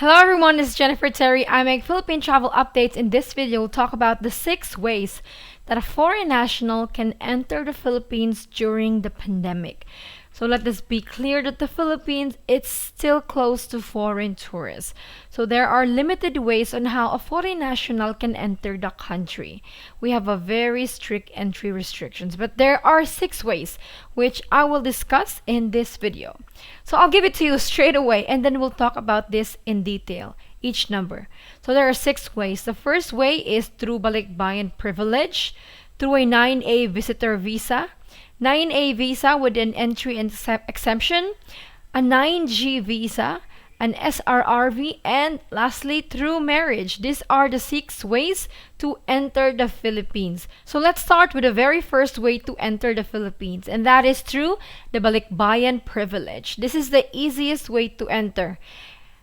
Hello everyone, this is Jennifer Terri. I make Philippine travel updates. In this video, we'll talk about the 6 ways that a foreign national can enter the Philippines during the pandemic. So let us be clear that the Philippines, it's still closed to foreign tourists. So there are limited ways on how a foreign national can enter the country. We have a very strict entry restrictions, but there are 6 ways which I will discuss in this video. So I'll give it to you straight away and then we'll talk about this in detail, each number. So there are 6 ways. The first way is through balikbayan privilege, through a 9A visitor visa, 9A visa with an entry and exemption, a 9G visa, an SRRV, and lastly, through marriage. These are the 6 ways to enter the Philippines. So let's start with the very first way to enter the Philippines, and that is through the balikbayan privilege. This is the easiest way to enter.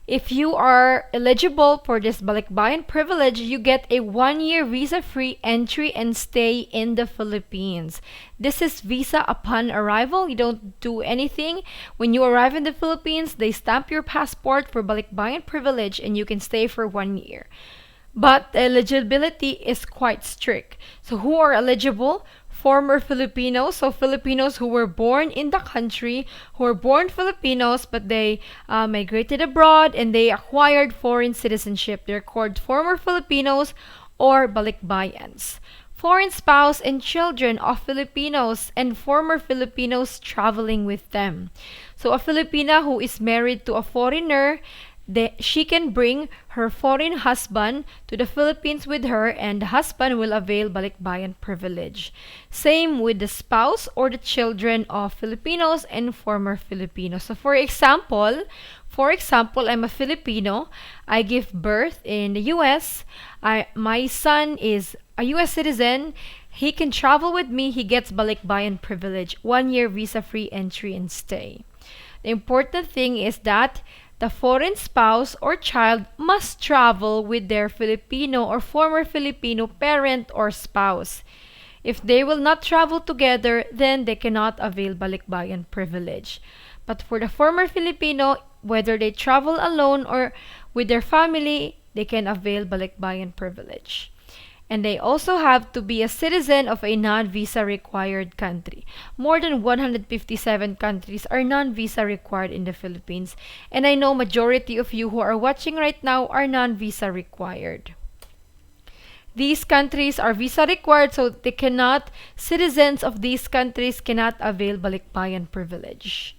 If you are eligible for this balikbayan privilege, you get a 1-year visa-free entry and stay in the Philippines. This is visa upon arrival. You don't do anything. When you arrive in the Philippines, they stamp your passport for balikbayan privilege and you can stay for 1 year. But the eligibility is quite strict. So who are eligible? Former Filipinos, so Filipinos who were born in the country, who were born Filipinos, but they migrated abroad and they acquired foreign citizenship. They're called former Filipinos or balikbayans. Foreign spouse and children of Filipinos and former Filipinos traveling with them. So a Filipina who is married to a foreigner, she can bring her foreign husband to the Philippines with her and the husband will avail balikbayan privilege. Same with the spouse or the children of Filipinos and former Filipinos. So for example, I'm a Filipino. I give birth in the US. My son is a US citizen. He can travel with me. He gets balikbayan privilege, 1-year visa-free entry and stay. The important thing is that the foreign spouse or child must travel with their Filipino or former Filipino parent or spouse. If they will not travel together, then they cannot avail balikbayan privilege. But for the former Filipino, whether they travel alone or with their family, they can avail balikbayan privilege. And they also have to be a citizen of a non-visa required country. More than 157 countries are non-visa required in the Philippines. And I know majority of you who are watching right now are non-visa required. These countries are visa required, so citizens of these countries cannot avail balikbayan privilege.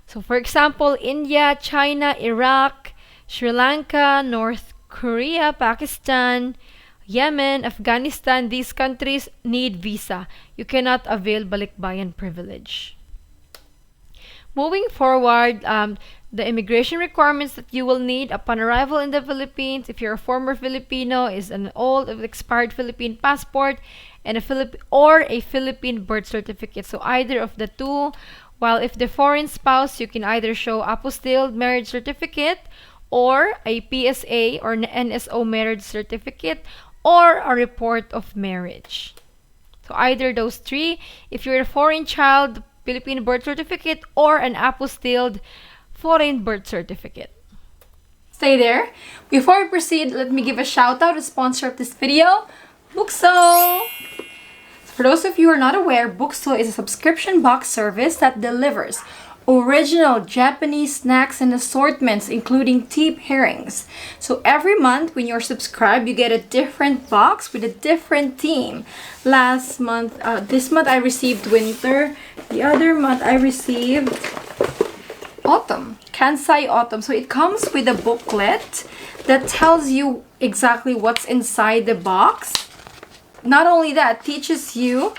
So for example, India, China, Iraq, Sri Lanka, North Korea, Pakistan, Yemen, Afghanistan, these countries need visa. You cannot avail balikbayan privilege. Moving forward, the immigration requirements that you will need upon arrival in the Philippines, if you're a former Filipino, is an old expired Philippine passport and a Philippine birth certificate. So either of the two. While if the foreign spouse, you can either show apostilled marriage certificate or a PSA or NSO marriage certificate or a report of marriage. So either those 3, if you're a foreign child, Philippine birth certificate or an apostilled foreign birth certificate. Stay there. Before we proceed, let me give a shout out to the sponsor of this video, BOKKSU. For those of you who are not aware, BOKKSU is a subscription box service that delivers original Japanese snacks and assortments, including tip herrings. So every month when you're subscribed, you get a different box with a different theme. This month I received winter. The other month I received autumn, Kansai autumn. So it comes with a booklet that tells you exactly what's inside the box. Not only that, teaches you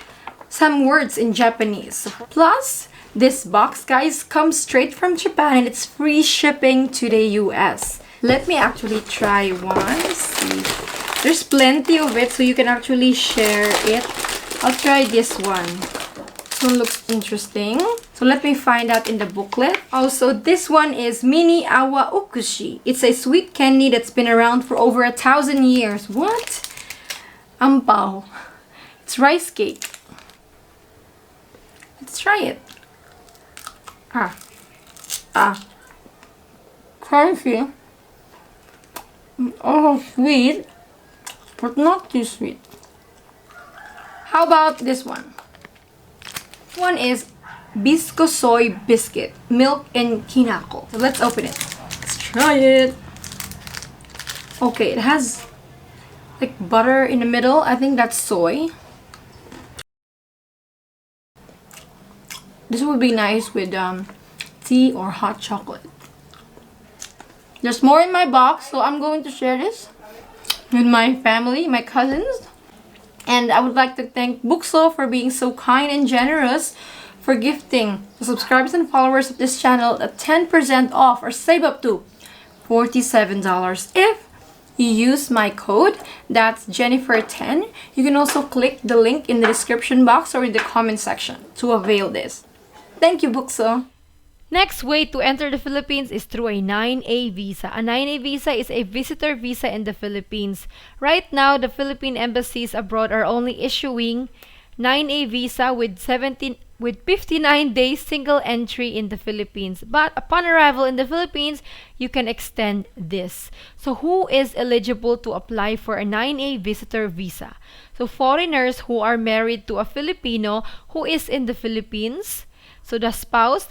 some words in Japanese. Plus, this box, guys, comes straight from Japan and it's free shipping to the US. Let me actually try one. See, there's plenty of it, so you can actually share it. I'll try this one. This one looks interesting. So let me find out in the booklet. Also, this one is Mini Awa Ukushi. It's a sweet candy that's been around for over 1,000 years. What? Ampao. It's rice cake. Let's try it. Crunchy. Oh, sweet, but not too sweet. How about this one? This one is Bisco Soy Biscuit, Milk and Kinako. So let's open it. Let's try it. Okay, it has like butter in the middle. I think that's soy. This would be nice with tea or hot chocolate. There's more in my box, so I'm going to share this with my family, my cousins. And I would like to thank BOKKSU for being so kind and generous for gifting the subscribers and followers of this channel a 10% off or save up to $47 if you use my code. That's Jennifer10. You can also click the link in the description box or in the comment section to avail this. Thank you, BOKKSU. Next way to enter the Philippines is through a 9A visa. A 9A visa is a visitor visa in the Philippines. Right now, the Philippine embassies abroad are only issuing 9A visa with 59 days single entry in the Philippines. But upon arrival in the Philippines, you can extend this. So who is eligible to apply for a 9A visitor visa? So foreigners who are married to a Filipino who is in the Philippines. So the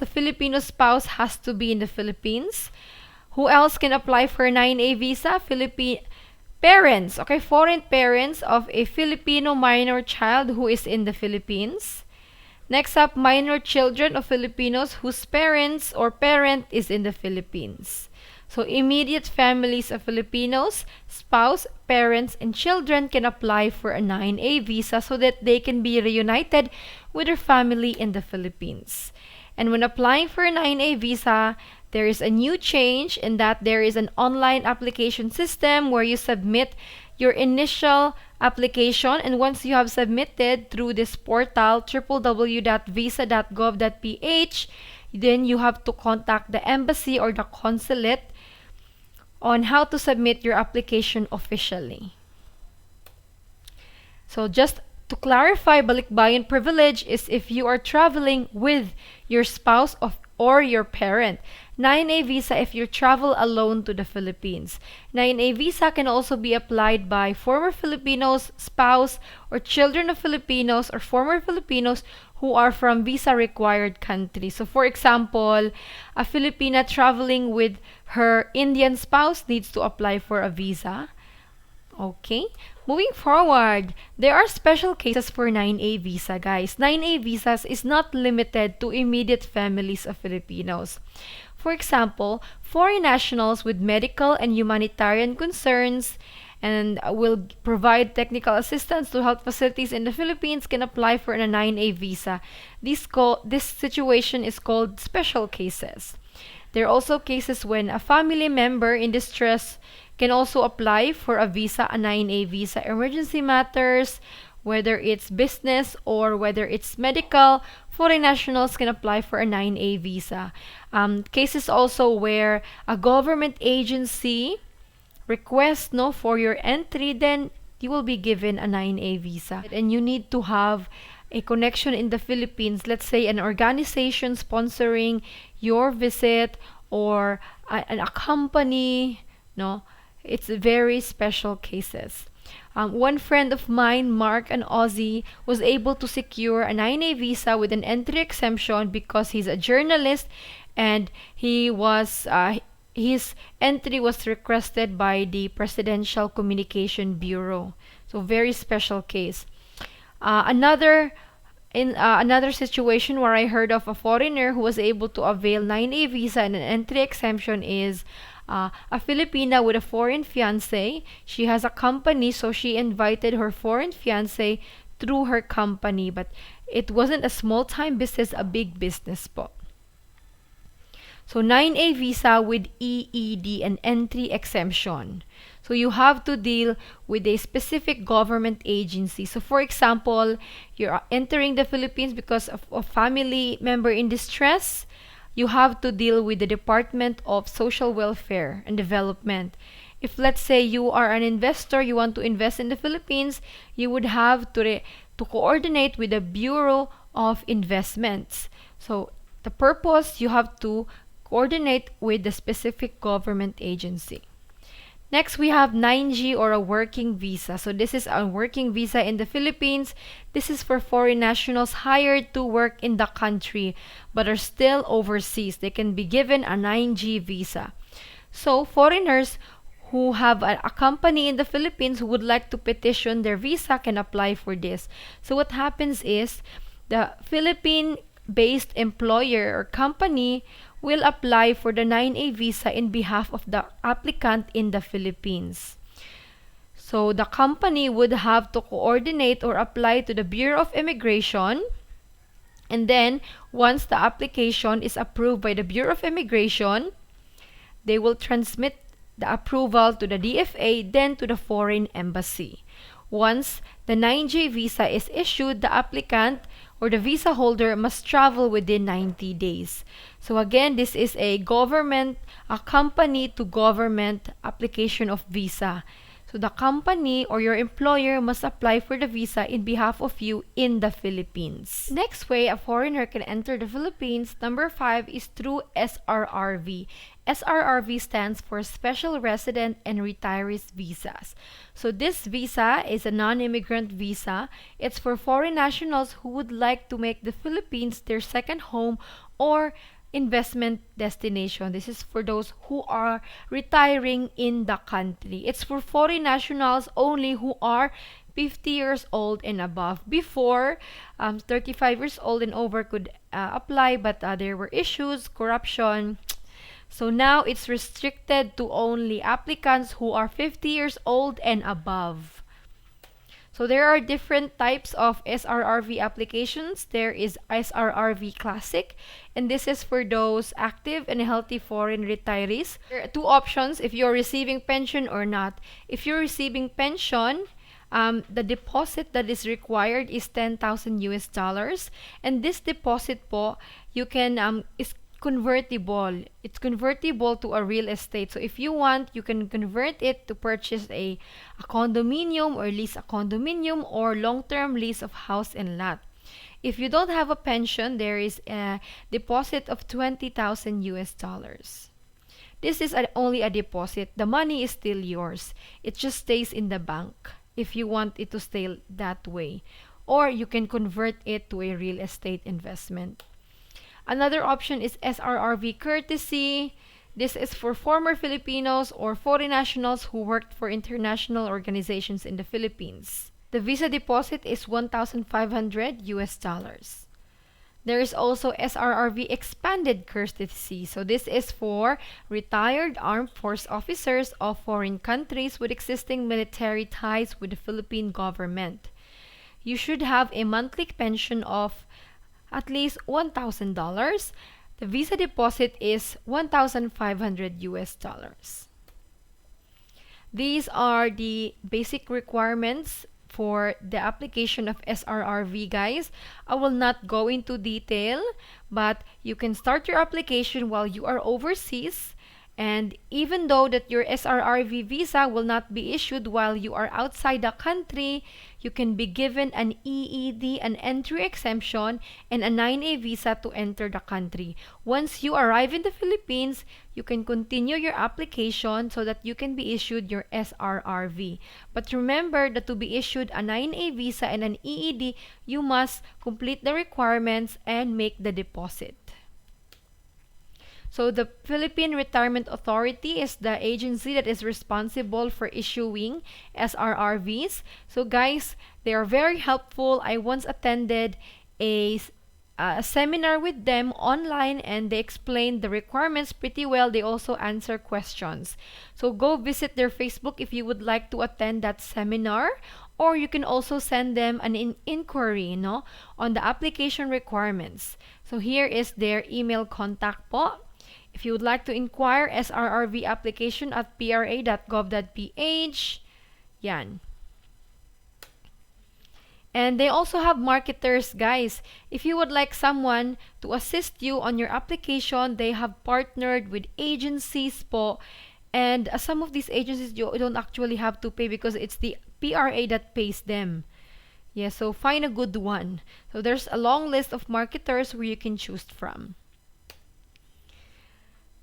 Filipino spouse has to be in the Philippines. Who else can apply for a 9A visa? Parents, okay, foreign parents of a Filipino minor child who is in the Philippines. Next up, minor children of Filipinos whose parents or parent is in the Philippines. So immediate families of Filipinos, spouse, parents, and children can apply for a 9A visa so that they can be reunited with their family in the Philippines. And when applying for a 9A visa, there is a new change in that there is an online application system where you submit your initial application, and once you have submitted through this portal www.visa.gov.ph, then you have to contact the embassy or the consulate on how to submit your application officially. So just to clarify, balikbayan privilege is if you are traveling with your spouse or your parent. 9A visa if you travel alone to the Philippines. 9A visa can also be applied by former Filipinos, spouse, or children of Filipinos or former Filipinos who are from visa-required countries. So for example, a Filipina traveling with her Indian spouse needs to apply for a visa. Okay, moving forward, there are special cases for 9A visa, guys. 9A visas is not limited to immediate families of Filipinos. For example, foreign nationals with medical and humanitarian concerns and will provide technical assistance to health facilities in the Philippines can apply for a 9A visa. This situation is called special cases. There are also cases when a family member in distress can also apply for a visa, a 9A visa. Emergency matters, whether it's business or whether it's medical, foreign nationals can apply for a 9A visa. Cases also where a government agency requests for your entry, then you will be given a 9A visa. And you need to have a connection in the Philippines, let's say an organization sponsoring your visit or a company, it's very special cases. One friend of mine, Mark, an Aussie, was able to secure a 9A visa with an entry exemption because he's a journalist and his entry was requested by the Presidential Communication Bureau. So very special case. Another situation where I heard of a foreigner who was able to avail 9A visa and an entry exemption is a Filipina with a foreign fiancé. She has a company, so she invited her foreign fiancé through her company, but it wasn't a small-time business, a big business po. So 9A visa with EED and entry exemption. So you have to deal with a specific government agency. So for example, you're entering the Philippines because of a family member in distress. You have to deal with the Department of Social Welfare and Development. If let's say you are an investor, you want to invest in the Philippines, you would have to coordinate with the Bureau of Investments. So the purpose, you have to coordinate with the specific government agency. Next, we have 9G or a working visa. So this is a working visa in the Philippines. This is for foreign nationals hired to work in the country but are still overseas. They can be given a 9G visa. So foreigners who have a company in the Philippines who would like to petition their visa can apply for this. So what happens is the Philippine-based employer or company will apply for the 9A visa in behalf of the applicant in the Philippines. So the company would have to coordinate or apply to the Bureau of Immigration, and then once the application is approved by the Bureau of Immigration, they will transmit the approval to the DFA, then to the foreign embassy. Once the 9J visa is issued, the applicant or the visa holder must travel within 90 days. So again, this is a company to government application of visa. So the company or your employer must apply for the visa in behalf of you in the Philippines. Next way a foreigner can enter the Philippines, number 5, is through SRRV. SRRV stands for Special Resident and Retirees Visas. So this visa is a non-immigrant visa. It's for foreign nationals who would like to make the Philippines their second home or investment destination. This is for those who are retiring in the country. It's for foreign nationals only who are 50 years old and above. Before, 35 years old and over could apply, but there were issues, corruption. So now it's restricted to only applicants who are 50 years old and above. So there are different types of SRRV applications. There is SRRV Classic, and this is for those active and healthy foreign retirees. There are two options if you're receiving pension or not. If you're receiving pension, the deposit that is required is 10,000 US dollars, and this deposit po you can is convertible. It's convertible to a real estate. So if you want, you can convert it to purchase a condominium or lease a condominium or long-term lease of house and lot. If you don't have a pension, there is a deposit of 20,000 US dollars. This is only a deposit. The money is still yours. It just stays in the bank if you want it to stay that way. Or you can convert it to a real estate investment. Another option is SRRV Courtesy. This is for former Filipinos or foreign nationals who worked for international organizations in the Philippines. The visa deposit is 1,500 US dollars. There is also SRRV Expanded Courtesy. So this is for retired armed force officers of foreign countries with existing military ties with the Philippine government. You should have a monthly pension of at least $1,000. The visa deposit is 1,500 US dollars. These are the basic requirements for the application of SRRV, guys. I will not go into detail, but you can start your application while you are overseas. And even though that your SRRV visa will not be issued while you are outside the country, you can be given an EED, an entry exemption, and a 9A visa to enter the country. Once you arrive in the Philippines, you can continue your application so that you can be issued your SRRV. But remember that to be issued a 9A visa and an EED, you must complete the requirements and make the deposit. So the Philippine Retirement Authority is the agency that is responsible for issuing SRRVs. So guys, they are very helpful. I once attended a seminar with them online and they explained the requirements pretty well. They also answer questions. So go visit their Facebook if you would like to attend that seminar, or you can also send them an inquiry on the application requirements. So here is their email contact po. If you would like to inquire, SRRV application at pra.gov.ph. Yan. And they also have marketers, guys. If you would like someone to assist you on your application, they have partnered with agencies po. And some of these agencies you don't actually have to pay because it's the PRA that pays them. Yeah, so find a good one. So there's a long list of marketers where you can choose from.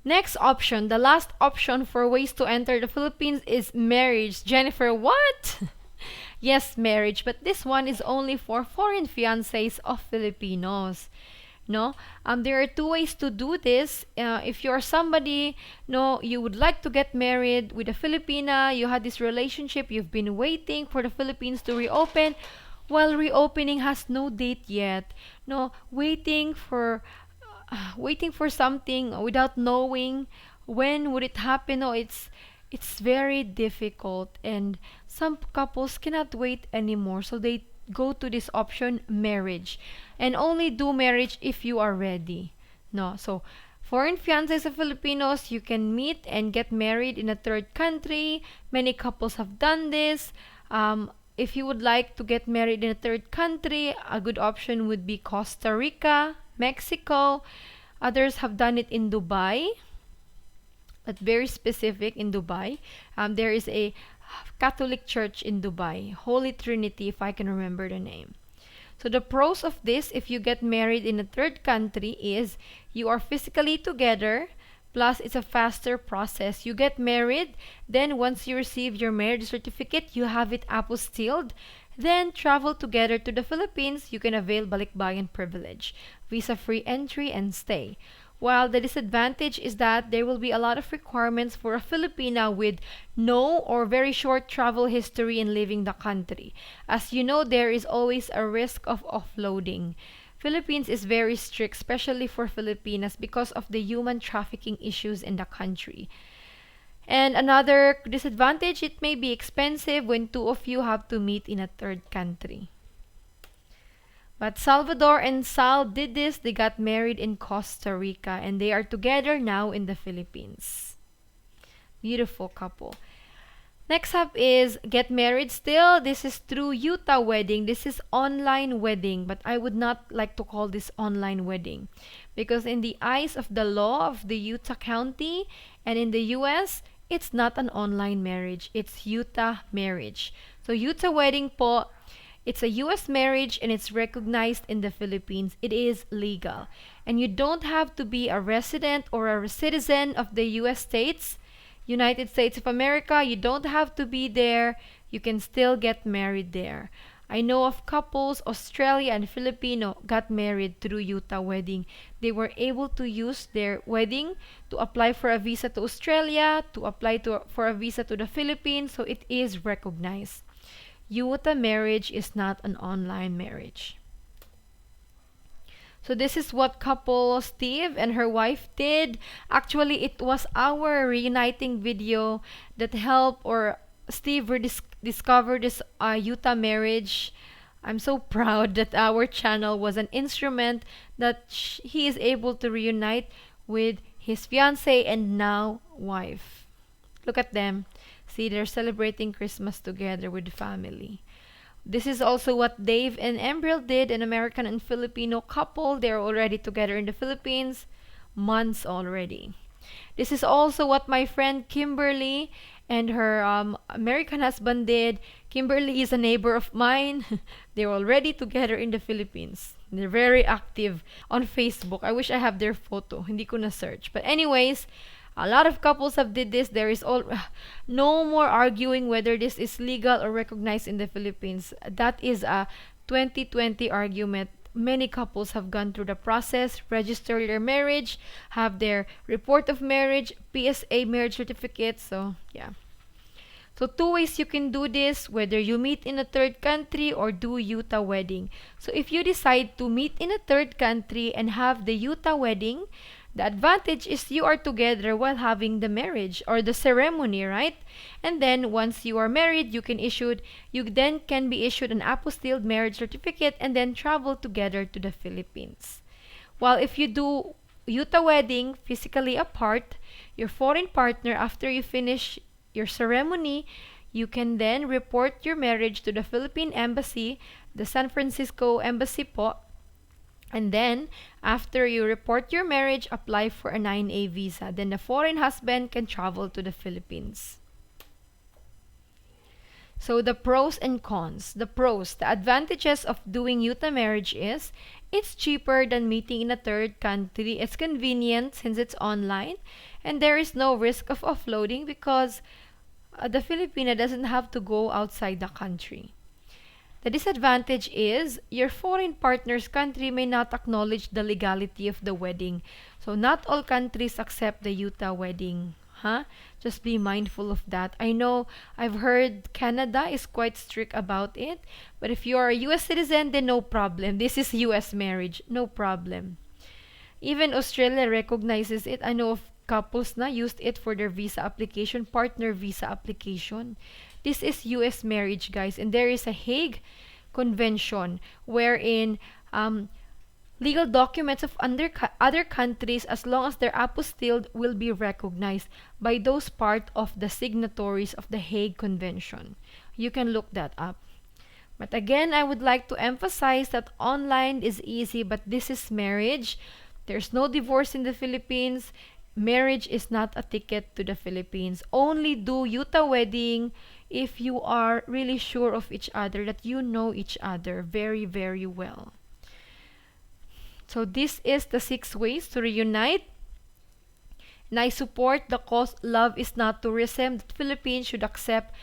Next option, the last option for ways to enter the Philippines is marriage. Jennifer, what? Yes, marriage, but this one is only for foreign fiancés of Filipinos. No, there are two ways to do this. If you're somebody, no, you would like to get married with a Filipina, you had this relationship, you've been waiting for the Philippines to reopen. Well, reopening has no date yet. No, waiting for something without knowing when would it happen. No, it's very difficult, and some couples cannot wait anymore, so they go to this option, marriage, and only do marriage if you are ready. No, so foreign fiancés of Filipinos, you can meet and get married in a third country. Many couples have done this. If you would like to get married in a third country, a good option would be Costa Rica, Mexico. Others have done it in Dubai, but very specific in Dubai. There is a Catholic church in Dubai, Holy Trinity, if I can remember the name. So the pros of this, if you get married in a third country, is you are physically together, plus it's a faster process. You get married, then once you receive your marriage certificate, you have it apostilled, then travel together to the Philippines. You can avail balikbayan privilege, visa-free entry and stay. While the disadvantage is that there will be a lot of requirements for a Filipina with no or very short travel history in leaving the country. As you know, there is always a risk of offloading. Philippines is very strict, especially for Filipinas, because of the human trafficking issues in the country. And another disadvantage, it may be expensive when two of you have to meet in a third country. But Salvador and Sal did this. They got married in Costa Rica and they are together now in the Philippines. Beautiful couple. Next up is get married still. This is through Utah wedding. This is online wedding, but I would not like to call this online wedding because in the eyes of the law of the Utah County and in the US, it's not an online marriage. It's Utah marriage. So Utah wedding po, it's a US marriage and it's recognized in the Philippines. It is legal. And you don't have to be a resident or a citizen of the US states, United States of America. You don't have to be there. You can still get married there. I know of couples, Australia and Filipino, got married through Utah wedding. They were able to use their wedding to apply for a visa to Australia, to apply for a visa to the Philippines, so it is recognized. Utah marriage is not an online marriage. So this is what couple Steve and her wife did. Actually, it was our reuniting video that helped or Steve discovered this Utah marriage. I'm so proud that our channel was an instrument that he is able to reunite with his fiancée and now wife. Look at them. See, they're celebrating Christmas together with the family. This is also what Dave and Embril did, an American and Filipino couple. They're already together in the Philippines, months already. This is also what my friend Kimberly and her American husband did. Kimberly is a neighbor of mine. They're already together in the Philippines. They're very active on Facebook. I wish I have their photo. Hindi ko na search. But anyways, a lot of couples have did this. There is no more arguing whether this is legal or recognized in the Philippines. That is a 2020 argument. Many couples have gone through the process, registered their marriage, have their report of marriage, PSA marriage certificate. So, yeah. So, two ways you can do this, whether you meet in a third country or do Utah wedding. So, if you decide to meet in a third country and have the Utah wedding, the advantage is you are together while having the marriage or the ceremony, right? And then once you are married, you then can be issued an apostilled marriage certificate and then travel together to the Philippines. While if you do Utah wedding physically apart, your foreign partner, after you finish your ceremony, you can then report your marriage to the Philippine Embassy, the San Francisco Embassy po. And then, after you report your marriage, apply for a 9A visa. Then the foreign husband can travel to the Philippines. So the pros and cons. The pros, the advantages of doing yuta marriage is it's cheaper than meeting in a third country. It's convenient since it's online, and there is no risk of offloading because the Filipina doesn't have to go outside the country. The disadvantage is your foreign partner's country may not acknowledge the legality of the wedding. So not all countries accept the yuta wedding. Huh? Just be mindful of that. I know I've heard Canada is quite strict about it, but if you are a US citizen, then no problem. This is US marriage, no problem. Even Australia recognizes it. I know of couples na used it for their visa application, partner visa application. This is US marriage, guys, and there is a Hague Convention wherein legal documents of other countries, as long as they're apostilled, will be recognized by those part of the signatories of the Hague Convention. You can look that up. But again, I would like to emphasize that online is easy, but this is marriage. There's no divorce in the Philippines. Marriage is not a ticket to the Philippines. Only do yuta wedding if you are really sure of each other, that you know each other very, very well. So this is the 6 ways to reunite. And I support the cause love is not tourism. The Philippines should accept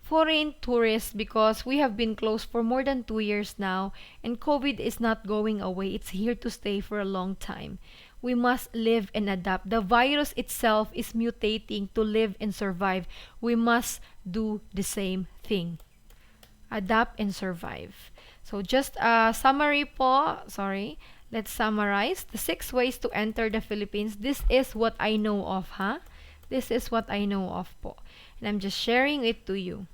foreign tourists because we have been closed for more than 2 years now, and COVID is not going away. It's here to stay for a long time. We must live and adapt. The virus itself is mutating to live and survive. We must do the same thing. Adapt and survive. So just a summary po. Sorry. Let's summarize the 6 ways to enter the Philippines. This is what I know of, huh? This is what I know of po. And I'm just sharing it to you.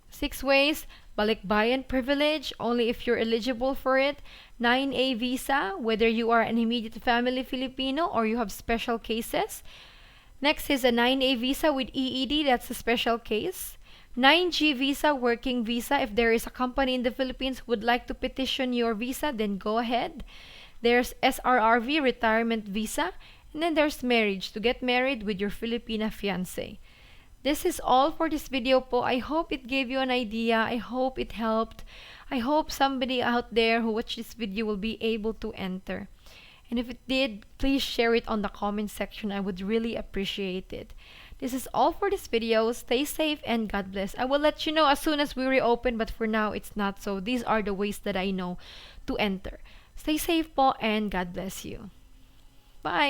6 ways. Balikbayan privilege, only if you're eligible for it. 9A visa, whether you are an immediate family Filipino or you have special cases. Next is a 9A visa with EED, that's a special case. 9G visa, working visa, if there is a company in the Philippines who would like to petition your visa, then go ahead. There's SRRV, retirement visa. And then there's marriage, to get married with your Filipina fiancé. This is all for this video po. I hope it gave you an idea. I hope it helped. I hope somebody out there who watched this video will be able to enter. And if it did, please share it on the comment section. I would really appreciate it. This is all for this video. Stay safe and God bless. I will let you know as soon as we reopen, but for now, it's not so. These are the ways that I know to enter. Stay safe po and God bless you. Bye!